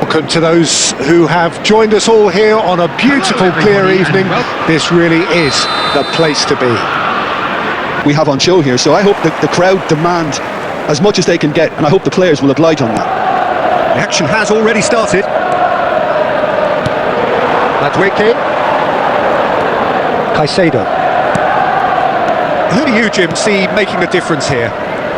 Welcome to those who have joined us all here on a beautiful, clear evening. This really is the place to be. We have on show here, so I hope that the crowd demand as much as they can get, and I hope the players will oblige on that. The action has already started. Madueke. Caicedo. Who do you, Jim, see making the difference here?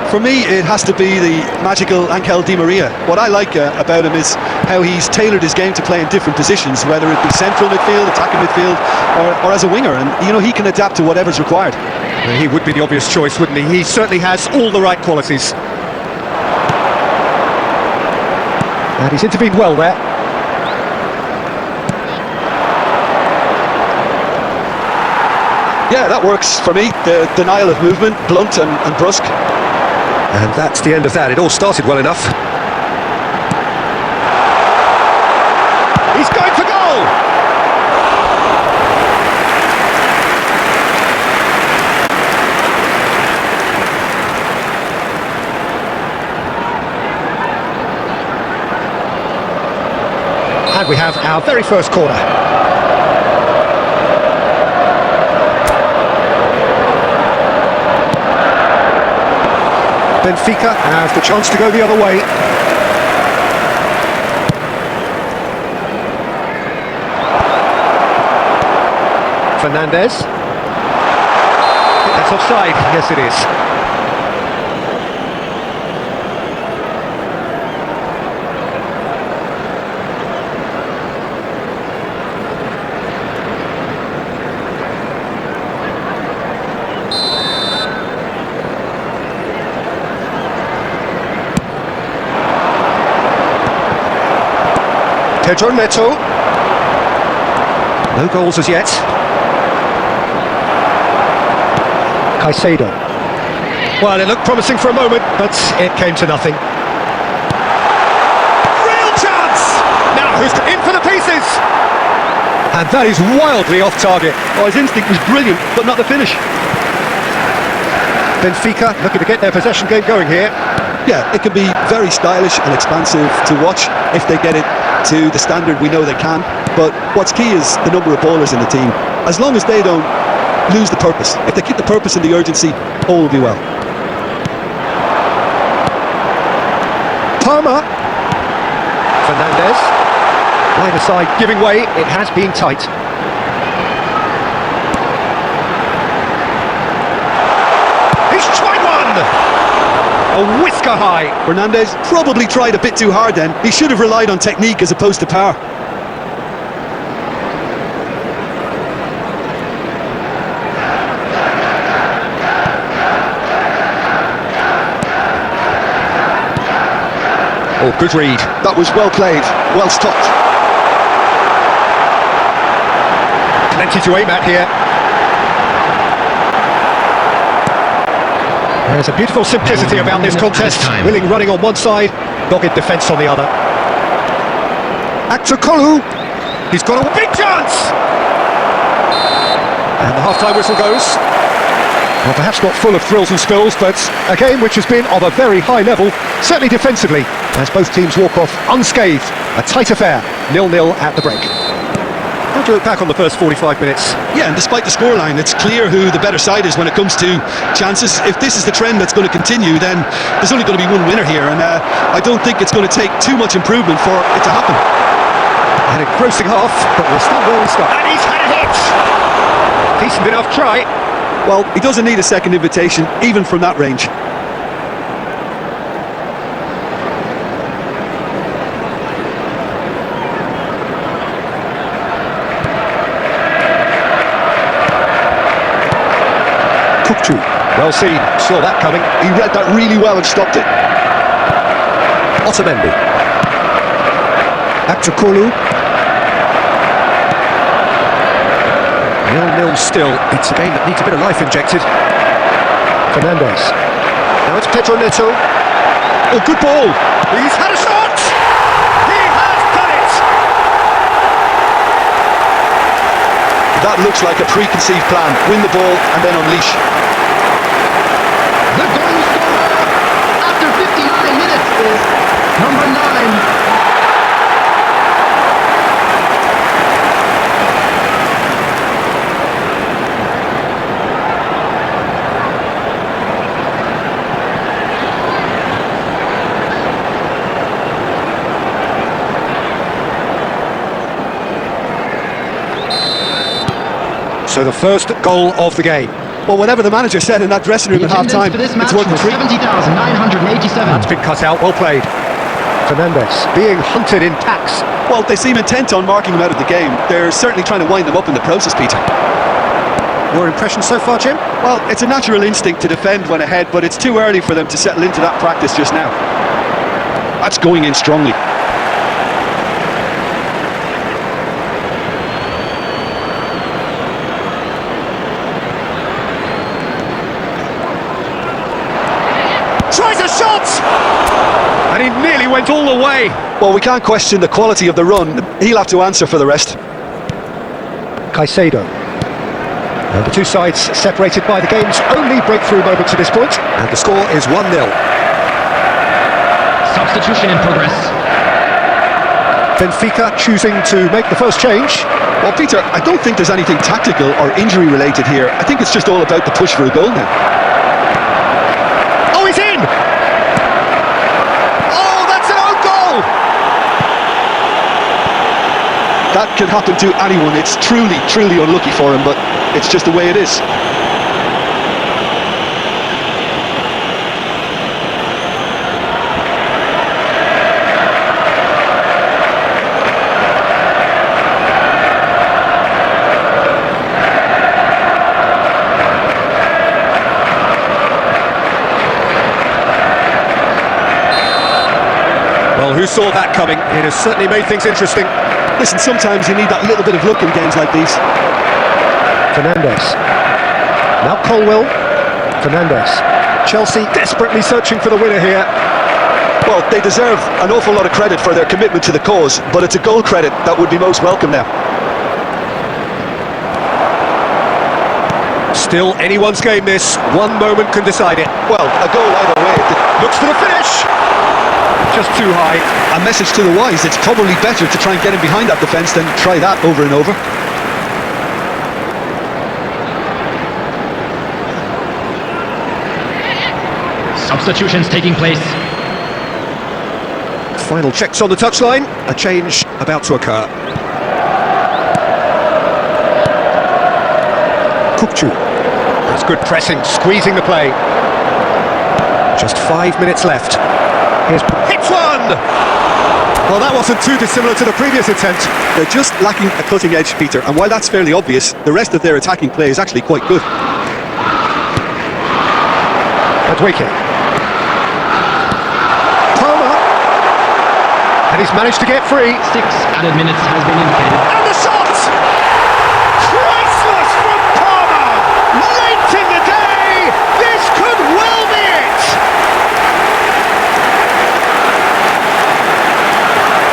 For me, it has to be the magical Angel Di Maria. What I like about him is how he's tailored his game to play in different positions, whether it be central midfield, attacking midfield, or as a winger. And, you know, he can adapt to whatever's required. Well, he would be the obvious choice, wouldn't he? He certainly has all the right qualities. And he's intervened well there. Yeah, that works for me. The denial of movement, blunt and brusque. And that's the end of that. It all started well enough. He's going for goal! And we have our very first corner. Benifica have the chance to go the other way. Fernandez. I think that's offside. Yes, it is. Pedro Neto. No goals as yet. Caicedo. Well, it looked promising for a moment, but it came to nothing. Real chance! Now, who's in for the pieces? And that is wildly off target. Oh, his instinct was brilliant, but not the finish. Benifica looking to get their possession game going here. Yeah, it can be very stylish and expansive to watch if they get it to the standard we know they can, but what's key is the number of ballers in the team. As long as they don't lose the purpose, if they keep the purpose and the urgency, all will be well. PALMER. Fernandez. Either side giving way, it has been tight. He's tried one! A whisker high. Fernandez probably tried a bit too hard then. He should have relied on technique as opposed to power. Oh, good read. That was well played, well stopped. Plenty to aim at here. There's a beautiful simplicity about this contest. Willing running on one side, dogged defence on the other. Akçakolu. He's got a big chance! And the half-time whistle goes. Well, perhaps not full of thrills and spills, but a game which has been of a very high level, certainly defensively, as both teams walk off unscathed. A tight affair, 0-0 at the break. How do you look back on the first 45 minutes? Yeah, and despite the scoreline, it's clear who the better side is when it comes to chances. If this is the trend that's going to continue, then there's only going to be one winner here, and I don't think it's going to take too much improvement for it to happen. An engrossing half, but we're still well stuck. And he's had a hit! Decent enough try. Well, he doesn't need a second invitation, even from that range. Well seen, saw that coming. He read that really well and stopped it. Otamendi. Akçakolu. 0-0 still. It's a game that needs a bit of life injected. Fernandez. Now it's Pedro Neto. Oh, good ball. He's had a shot! He has done it! That looks like a preconceived plan. Win the ball and then unleash. The goal scorer after 59 minutes is number 9. So the first goal of the game. Well, whatever the manager said in that dressing room at half-time, it's worth a treat. 70,987. That's been cut out, well played. Fernandes being hunted in tacks. Well, they seem intent on marking him out of the game. They're certainly trying to wind them up in the process, Peter. Your impression so far, Jim? Well, it's a natural instinct to defend when ahead, but it's too early for them to settle into that practice just now. That's going in strongly. Tries a shot! And he nearly went all the way. Well, we can't question the quality of the run. He'll have to answer for the rest. Caicedo. And the two sides separated by the game's only breakthrough moment to this point. And the score is 1-0. Substitution in progress. Benifica choosing to make the first change. Well, Peter, I don't think there's anything tactical or injury-related here. I think it's just all about the push for a goal now. Oh, he's in! Oh, that's an own goal! That can happen to anyone. It's truly, truly unlucky for him, but it's just the way it is. Well, who saw that coming? It has certainly made things interesting. Listen, sometimes you need that little bit of luck in games like these. Fernandes. Now Colwill. Fernandes. Chelsea desperately searching for the winner here. Well, they deserve an awful lot of credit for their commitment to the cause, but it's a goal credit that would be most welcome now. Still anyone's game this. One moment can decide it. Well, a goal either way. Looks for the finish. Just too high. A message to the wise, it's probably better to try and get him behind that defence than try that over and over. Substitutions taking place. Final checks on the touchline. A change about to occur. Kupchu. That's good pressing, squeezing the play. Just 5 minutes left. Here's hits one! Well, that wasn't too dissimilar to the previous attempt. They're just lacking a cutting edge, Peter, and while that's fairly obvious, the rest of their attacking play is actually quite good. Benifica. Palmer. And he's managed to get free. 6 added minutes has been indicated. And the shot! Priceless from Palmer! Late in the day! This could well be it!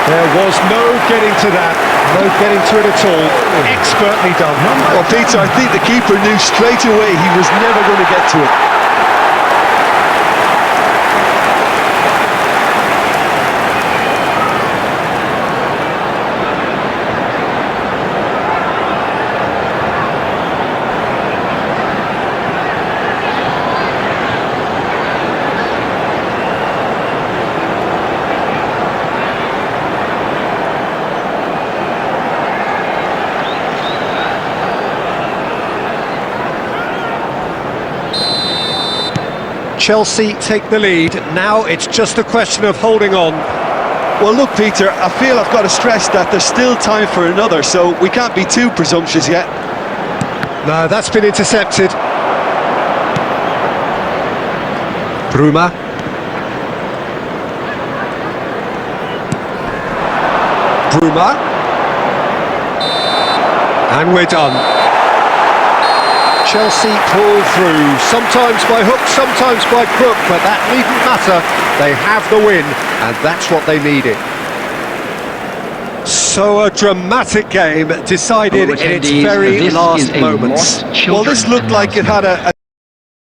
There was no getting to that. No getting to it at all. Expertly done. Well, Peter, I think the keeper knew straight away he was never going to get to it. Chelsea take the lead. Now it's just a question of holding on. Well, look, Peter, I feel I've got to stress that there's still time for another, so we can't be too presumptuous yet. No, that's been intercepted. Bruma. Bruma. And we're done. Chelsea pull through, sometimes by hook, sometimes by crook, but that needn't matter. They have the win, and that's what they needed. So a dramatic game decided in its very last moments. Well, this looked like it had a